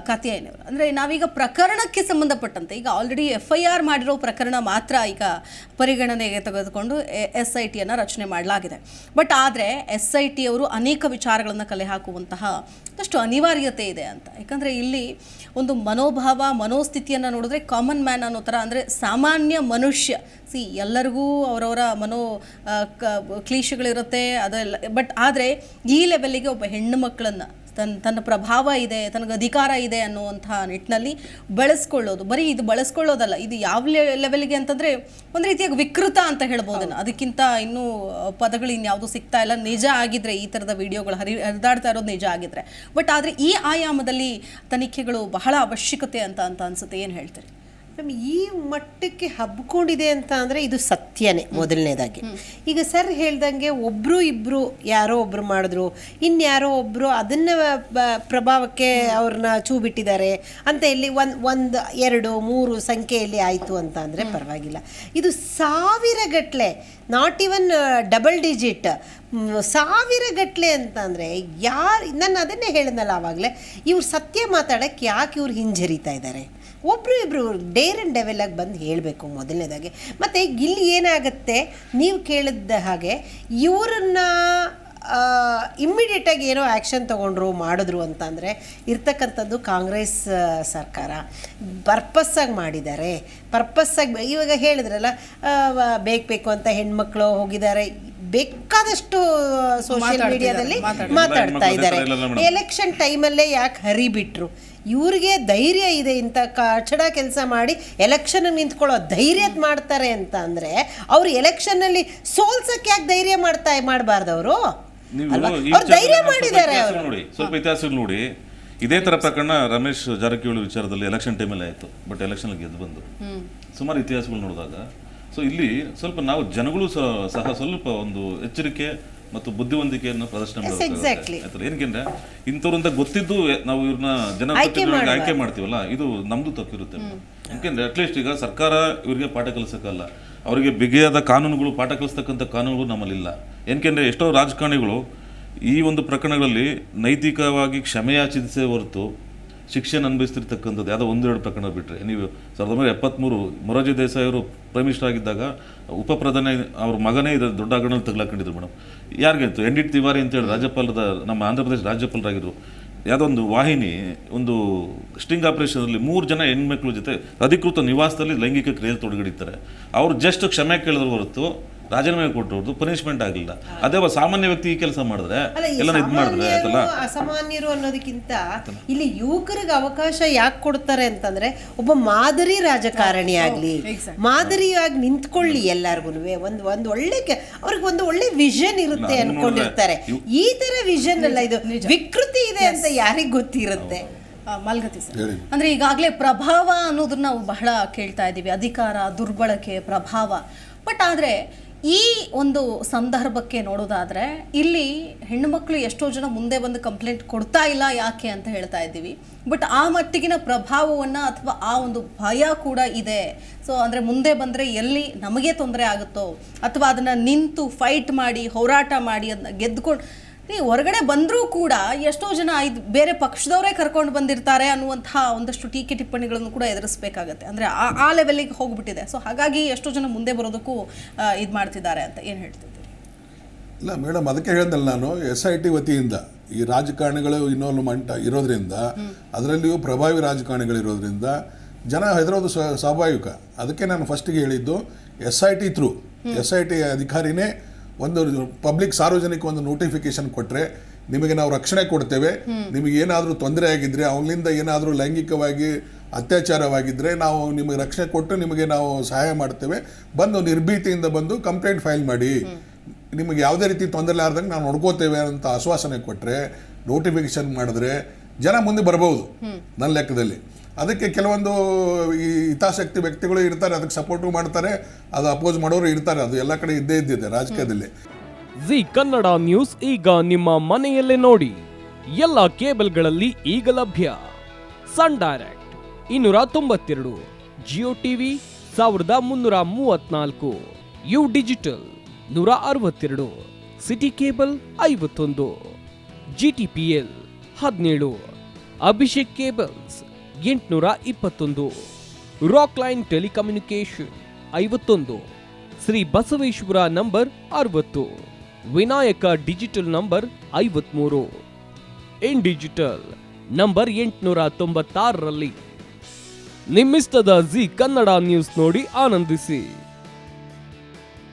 ಕಾತ್ಯಾಯನವರು. ಅಂದರೆ ನಾವೀಗ ಪ್ರಕರಣಕ್ಕೆ ಸಂಬಂಧಪಟ್ಟಂತೆ ಈಗ ಆಲ್ರೆಡಿ FIR ಮಾಡಿರೋ ಪ್ರಕರಣ ಮಾತ್ರ ಈಗ ಪರಿಗಣನೆಗೆ ತೆಗೆದುಕೊಂಡು SIT ಅನ್ನು ರಚನೆ ಮಾಡಲಾಗಿದೆ. ಬಟ್ ಆದರೆ SIT ಅವರು ಅನೇಕ ವಿಚಾರಗಳನ್ನು ಕಲೆ ಹಾಕುವಂತಹ ಅಷ್ಟು ಅನಿವಾರ್ಯತೆ ಇದೆ ಅಂತ. ಯಾಕಂದರೆ ಇಲ್ಲಿ ಒಂದು ಮನೋಭಾವ ಮನೋಸ್ಥಿತಿಯನ್ನು ನೋಡಿದ್ರೆ ಕಾಮನ್ ಮ್ಯಾನ್ ಅನ್ನೋ ಥರ, ಅಂದರೆ ಸಾಮಾನ್ಯ ಮನುಷ್ಯ ಎಲ್ಲರಿಗೂ ಅವರವರ ಕ್ಲೀಶೆಗಳಿರುತ್ತೆ ಅದೆಲ್ಲ. ಬಟ್ ಆದರೆ ಈ ಲೆವೆಲ್ಲಿಗೆ ಒಬ್ಬ ಹೆಣ್ಣು ಮಕ್ಕಳನ್ನು ತನ್ನ ಪ್ರಭಾವ ಇದೆ, ತನಗೆ ಅಧಿಕಾರ ಇದೆ ಅನ್ನುವಂತಹ ನಿಟ್ಟಿನಲ್ಲಿ ಬೆಳೆಸ್ಕೊಳ್ಳೋದು, ಬರೀ ಇದು ಬಳಸ್ಕೊಳ್ಳೋದಲ್ಲ, ಇದು ಯಾವ ಲೆವೆಲ್ಗೆ ಅಂತಂದರೆ ಒಂದು ರೀತಿಯಾಗಿ ವಿಕೃತ ಅಂತ ಹೇಳ್ಬೋದು. ಅದಕ್ಕಿಂತ ಇನ್ನೂ ಪದಗಳು ಇನ್ಯಾವುದೂ ಸಿಗ್ತಾ ಇಲ್ಲ. ನಿಜ ಆಗಿದ್ರೆ ಈ ಥರದ ವಿಡಿಯೋಗಳು ಹರಿದಾಡ್ತಾ ಇರೋದು ನಿಜ ಆಗಿದ್ರೆ. ಬಟ್ ಆದರೆ ಈ ಆಯಾಮದಲ್ಲಿ ತನಿಖೆಗಳು ಬಹಳ ಅವಶ್ಯಕತೆ ಅಂತ ಅನಿಸುತ್ತೆ. ಏನು ಹೇಳ್ತೀರಿ? ಈ ಮಟ್ಟಕ್ಕೆ ಹಬ್ಕೊಂಡಿದೆ ಅಂತ ಅಂದರೆ ಇದು ಸತ್ಯನೇ ಮೊದಲನೇದಾಗಿ. ಈಗ ಸರ್ ಹೇಳ್ದಂಗೆ ಒಬ್ಬರು ಇಬ್ಬರು ಯಾರೋ ಒಬ್ಬರು ಮಾಡಿದ್ರು, ಇನ್ಯಾರೋ ಒಬ್ಬರು ಅದನ್ನು ಪ್ರಭಾವಕ್ಕೆ ಅವ್ರನ್ನ ಚೂ ಬಿಟ್ಟಿದ್ದಾರೆ ಅಂತ ಇಲ್ಲಿ ಒಂದು 2 3 ಸಂಖ್ಯೆಯಲ್ಲಿ ಆಯಿತು ಅಂತ ಅಂದರೆ ಪರವಾಗಿಲ್ಲ. ಇದು ಸಾವಿರಗಟ್ಟಲೆ, ನಾಟ್ ಇವನ್ ಡಬಲ್ ಡಿಜಿಟ್, ಸಾವಿರಗಟ್ಟಲೆ ಅಂತ ಅಂದರೆ ನಾನು ಅದನ್ನೇ ಹೇಳಿದ್ನಲ್ಲ ಆವಾಗಲೇ, ಇವ್ರು ಸತ್ಯ ಮಾತಾಡೋಕ್ಕೆ ಯಾಕೆ ಇವ್ರು ಹಿಂಜರಿತಾ ಇದ್ದಾರೆ? ಒಬ್ಬರು ಇಬ್ಬರು ಡೇರ್ ಆ್ಯಂಡ್ ಡೆವೆಲಾಗಿ ಬಂದು ಹೇಳಬೇಕು ಮೊದಲನೇದಾಗಿ. ಮತ್ತು ಇಲ್ಲಿ ಏನಾಗುತ್ತೆ, ನೀವು ಕೇಳಿದ ಹಾಗೆ ಇವರನ್ನ ಇಮ್ಮಿಡಿಯೇಟಾಗಿ ಏನೋ ಆ್ಯಕ್ಷನ್ ತೊಗೊಂಡ್ರು ಮಾಡಿದ್ರು ಅಂತಂದರೆ ಇರ್ತಕ್ಕಂಥದ್ದು ಕಾಂಗ್ರೆಸ್ ಸರ್ಕಾರ ಪರ್ಪಸ್ಸಾಗಿ ಮಾಡಿದ್ದಾರೆ. ಪರ್ಪಸ್ಸಾಗಿ ಇವಾಗ ಹೇಳಿದ್ರಲ್ಲ, ಬೇಕು ಅಂತ ಹೆಣ್ಮಕ್ಳು ಹೋಗಿದ್ದಾರೆ, ಬೇಕಾದಷ್ಟು ಸೋಷಿಯಲ್ ಮೀಡಿಯಾದಲ್ಲಿ ಮಾತಾಡ್ತಾ ಇದ್ದಾರೆ. ಎಲೆಕ್ಷನ್ ಟೈಮಲ್ಲೇ ಯಾಕೆ ಹರಿಬಿಟ್ರು? ಇವ್ರಿಗೆ ಧೈರ್ಯ ಇದೆ, ಇಂಥ ಕಚಡ ಕೆಲಸ ಮಾಡಿ ಎಲೆಕ್ಷನ್ಗೆ ನಿಂತ್ಕೊಳ್ಳೋ ಧೈರ್ಯ ಮಾಡ್ತಾರೆ ಅಂತ ಅಂದರೆ ಅವ್ರು ಎಲೆಕ್ಷನ್ನಲ್ಲಿ ಸೋಲ್ಸಕ್ಕೆ ಯಾಕೆ ಧೈರ್ಯ ಮಾಡಬಾರ್ದು? ಅವರು ಧೈರ್ಯ ಮಾಡಿದ್ದಾರೆ. ನೋಡಿ, ಸ್ವಲ್ಪ ಇತಿಹಾಸ ನೋಡಿ. ಇದೇ ತರ ಪ್ರಕರಣ ರಮೇಶ್ ಜಾರಕಿಹೊಳಿ ವಿಚಾರದಲ್ಲಿ ಎಲೆಕ್ಷನ್ ಟೈಮಲ್ಲೇ ಆಯಿತು. ಬಟ್ ಎಲೆಕ್ಷನ್ ಗೆದ್ದು ಬಂದು ಸುಮಾರು ಇತಿಹಾಸಗಳು ನೋಡಿದಾಗ ಸೊ ಇಲ್ಲಿ ಸ್ವಲ್ಪ ನಾವು ಜನಗಳು ಸಹ ಸ್ವಲ್ಪ ಒಂದು ಎಚ್ಚರಿಕೆ ಮತ್ತು ಬುದ್ಧಿವಂತಿಕೆಯನ್ನು ಪ್ರದರ್ಶನ ಮಾಡಬೇಕು. ಏನಕ್ಕೆ ಇಂಥವ್ರಂತ ಗೊತ್ತಿದ್ದು ನಾವು ಇವ್ರನ್ನ ಜನಪ್ರತಿನಿಧಿಗಳಾಗಿ ಆಯ್ಕೆ ಮಾಡ್ತೀವಲ್ಲ, ಇದು ನಮ್ದು ತಪ್ಪಿರುತ್ತೆ. ಯಾಕೆಂದ್ರೆ ಅಟ್ಲೀಸ್ಟ್ ಈಗ ಸರ್ಕಾರ ಇವ್ರಿಗೆ ಪಾಠ ಕಲಿಸಕ್ಕಲ್ಲ, ಅವರಿಗೆ ಬಿಗಿಯಾದ ಕಾನೂನುಗಳು, ಪಾಠ ಕಲಿಸ್ತಕ್ಕಂಥ ಕಾನೂನುಗಳು ನಮ್ಮಲ್ಲಿಲ್ಲ. ಏನಕೆಂದರೆ ಎಷ್ಟೋ ರಾಜಕಾರಣಿಗಳು ಈ ಒಂದು ಪ್ರಕರಣಗಳಲ್ಲಿ ನೈತಿಕವಾಗಿ ಕ್ಷಮೆಯಾಚಿಸೇ ಹೊರತು ಶಿಕ್ಷೆಯನ್ನು ಅನುಭವಿಸ್ತಿರ್ತಕ್ಕಂಥದ್ದು ಯಾವುದೋ 1-2 ಪ್ರಕರಣ ಬಿಟ್ಟರೆ. ನೀವು 1973 ಮೊರಾರ್ಜಿ ದೇಸಾಯಿ ಅವರು ಪ್ರೈಮ್ ಮಿನಿಸ್ಟರ್ ಆಗಿದ್ದಾಗ ಉಪಪ್ರಧಾನಿ ಅವ್ರ ಮಗನೇ ದೊಡ್ಡ ಹಗರಣದಲ್ಲಿ ತಗಲಾಕೊಂಡಿದ್ರು ಮೇಡಮ್. ಯಾರಿಗಾಯ್ತು? ಎನ್.ಡಿ. ತಿವಾರಿ ಅಂತೇಳಿ ರಾಜ್ಯಪಾಲದ ನಮ್ಮ ಆಂಧ್ರ ಪ್ರದೇಶ ರಾಜ್ಯಪಾಲರಾಗಿದ್ದರು. ಯಾವುದೋ ಒಂದು ವಾಹಿನಿ ಒಂದು ಸ್ಟಿಂಗ್ ಆಪರೇಷನಲ್ಲಿ 3 ಜನ ಹೆಣ್ಮಕ್ಳ ಜೊತೆ ಅಧಿಕೃತ ನಿವಾಸದಲ್ಲಿ ಲೈಂಗಿಕ ಕ್ರಿಯೆಯಲ್ಲಿ ತೊಡಗಿರ್ತಾರೆ. ಅವರು ಜಸ್ಟ್ ಕ್ಷಮೆ ಕೇಳಿದ್ರು ಹೊರತು ರಾಜೀನಾಮೆ ಕೊಟ್ಟವ್ರದ್ದು ಪನಿಷ್ಮೆಂಟ್ ಆಗಲಿಲ್ಲ. ಅದೇ ಸಾಮಾನ್ಯ ವ್ಯಕ್ತಿ ಈ ಕೆಲಸ ಮಾಡಿದ್ರೆ ಎಲ್ಲ ಇದು ಮಾಡಿದ್ರೆ ಆಯ್ತಲ್ಲ. ಅಸಾಮಾನ್ಯರು ಅನ್ನೋದಕ್ಕಿಂತ ಇಲ್ಲಿ ಯುವಕರಿಗೆ ಅವಕಾಶ ಯಾಕೆ ಕೊಡ್ತಾರೆ ಅಂತಂದ್ರೆ, ಒಬ್ಬ ಮಾದರಿ ರಾಜಕಾರಣಿ ಆಗ್ಲಿ, ಮಾದರಿಯಾಗಿ ನಿಂತ್ಕೊಳ್ಳಿ, ಎಲ್ಲಾರ್ಗು ಒಂದು ಒಳ್ಳೆ ಅವ್ರಿಗೆ ಒಂದು ಒಳ್ಳೆ ವಿಷನ್ ಇರುತ್ತೆ ಅನ್ಕೊಂಡಿರ್ತಾರೆ. ಈ ತರ ವಿಷನ್ ಅಲ್ಲ, ಇದು ವಿಕೃತಿ ಇದೆ ಅಂತ ಯಾರಿಗ್ ಗೊತ್ತಿರುತ್ತೆ? ಮಲ್ಗತಿ ಸರ್, ಅಂದ್ರೆ ಈಗಾಗಲೇ ಪ್ರಭಾವ ಅನ್ನೋದನ್ನ ನಾವು ಬಹಳ ಕೇಳ್ತಾ ಇದ್ದೀವಿ, ಅಧಿಕಾರ ದುರ್ಬಳಕೆ ಪ್ರಭಾವ. ಬಟ್ ಆದರೆ ಈ ಒಂದು ಸಂದರ್ಭಕ್ಕೆ ನೋಡೋದಾದರೆ ಇಲ್ಲಿ ಹೆಣ್ಣುಮಕ್ಕಳು ಎಷ್ಟೋ ಜನ ಮುಂದೆ ಬಂದು ಕಂಪ್ಲೇಂಟ್ ಕೊಡ್ತಾ ಇಲ್ಲ, ಯಾಕೆ ಅಂತ ಹೇಳ್ತಾ ಇದ್ದೀವಿ. ಬಟ್ ಆ ಮಟ್ಟಿಗಿನ ಪ್ರಭಾವವನ್ನು ಅಥವಾ ಆ ಒಂದು ಭಯ ಕೂಡ ಇದೆ. ಸೊ ಅಂದರೆ ಮುಂದೆ ಬಂದರೆ ಎಲ್ಲಿ ನಮಗೆ ತೊಂದರೆ ಆಗುತ್ತೋ, ಅಥವಾ ಅದನ್ನು ನಿಂತು ಫೈಟ್ ಮಾಡಿ ಹೋರಾಟ ಮಾಡಿ ಅದನ್ನ ಗೆದ್ದುಕೊಂಡು ಹೊರಗಡೆ ಬಂದರೂ ಕೂಡ ಎಷ್ಟೋ ಜನ ಬೇರೆ ಪಕ್ಷದವರೇ ಕರ್ಕೊಂಡು ಬಂದಿರ್ತಾರೆ ಅನ್ನುವಂತಹ ಒಂದಷ್ಟು ಟೀಕೆ ಟಿಪ್ಪಣಿಗಳನ್ನು ಕೂಡ ಎದುರಿಸಬೇಕಾಗತ್ತೆ. ಅಂದರೆ ಆ ಲೆವೆಲ್ಲಿಗೆ ಹೋಗ್ಬಿಟ್ಟಿದೆ. ಸೊ ಹಾಗಾಗಿ ಎಷ್ಟೋ ಜನ ಮುಂದೆ ಬರೋದಕ್ಕೂ ಇದು ಮಾಡ್ತಿದ್ದಾರೆ ಅಂತ ಏನು ಹೇಳ್ತಿದ್ದೀರಿ? ಇಲ್ಲ ಮೇಡಮ್, ಅದಕ್ಕೆ ಹೇಳ್ದಲ್ಲ ನಾನು, SIT ವತಿಯಿಂದ ಈ ರಾಜಕಾರಣಿಗಳು ಇನ್ವಾಲ್ವ್ಮೆಂಟ್ ಇರೋದ್ರಿಂದ, ಅದರಲ್ಲಿಯೂ ಪ್ರಭಾವಿ ರಾಜಕಾರಣಿಗಳಿರೋದ್ರಿಂದ ಜನ ಹೆದರೋದು ಸ್ವಾಭಾವಿಕ. ಅದಕ್ಕೆ ನಾನು ಫಸ್ಟಿಗೆ ಹೇಳಿದ್ದು SIT ಥ್ರೂ SIT ಅಧಿಕಾರಿನೇ ಒಂದು ಪಬ್ಲಿಕ್ ಸಾರ್ವಜನಿಕ ಒಂದು ನೋಟಿಫಿಕೇಶನ್ ಕೊಟ್ಟರೆ, ನಿಮಗೆ ನಾವು ರಕ್ಷಣೆ ಕೊಡ್ತೇವೆ, ನಿಮಗೆ ಏನಾದರೂ ತೊಂದರೆ ಆಗಿದ್ದರೆ, ಅವನಿಂದ ಏನಾದರೂ ಲೈಂಗಿಕವಾಗಿ ಅತ್ಯಾಚಾರವಾಗಿದ್ದರೆ ನಾವು ನಿಮಗೆ ರಕ್ಷಣೆ ಕೊಟ್ಟು ನಿಮಗೆ ನಾವು ಸಹಾಯ ಮಾಡ್ತೇವೆ, ಬಂದು ನಿರ್ಭೀತಿಯಿಂದ ಬಂದು ಕಂಪ್ಲೇಂಟ್ ಫೈಲ್ ಮಾಡಿ, ನಿಮಗೆ ಯಾವುದೇ ರೀತಿ ತೊಂದರೆ ಆರ್ದಂಗೆ ನಾವು ನೋಡ್ಕೋತೇವೆ ಅಂತ ಆಶ್ವಾಸನೆ ಕೊಟ್ಟರೆ, ನೋಟಿಫಿಕೇಶನ್ ಮಾಡಿದ್ರೆ ಜನ ಮುಂದೆ ಬರ್ಬೋದು ನನ್ನ ಲೆಕ್ಕದಲ್ಲಿ. ಅದಕ್ಕೆ ಕೆಲವೊಂದು ಈ ಹಿತಾಸಕ್ತಿ ವ್ಯಕ್ತಿಗಳು ಇರ್ತಾರೆ, ಅದಕ್ಕೆ ಸಪೋರ್ಟು ಮಾಡ್ತಾರೆ, ಅದು ಅಪೋಸ್ ಮಾಡೋರು ಇರ್ತಾರೆ. ಅದು ಎಲ್ಲ ಕಡೆ ಇದ್ದೇ ಇದ್ದಿದೆ ರಾಜಕೀಯದಲ್ಲಿ. ಜಿ ಕನ್ನಡ ನ್ಯೂಸ್ ಈಗ ನಿಮ್ಮ ಮನೆಯಲ್ಲೇ ನೋಡಿ. ಎಲ್ಲ ಕೇಬಲ್ಗಳಲ್ಲಿ ಈಗ ಲಭ್ಯ. Sun direct 292, Jio TV 1334, U digital 162, city cable 51, GTPL 17, Abhishek cables 821, rock line telecommunication 51, Shri Basaveshwara number 60, Vinayaka digital number 53, in digital number 896ರಲ್ಲಿ. ನಿಮ್ಮಿಸ್ತದ ಜಿ ಕನ್ನಡ ನ್ಯೂಸ್ ನೋಡಿ ಆನಂದಿಸಿ.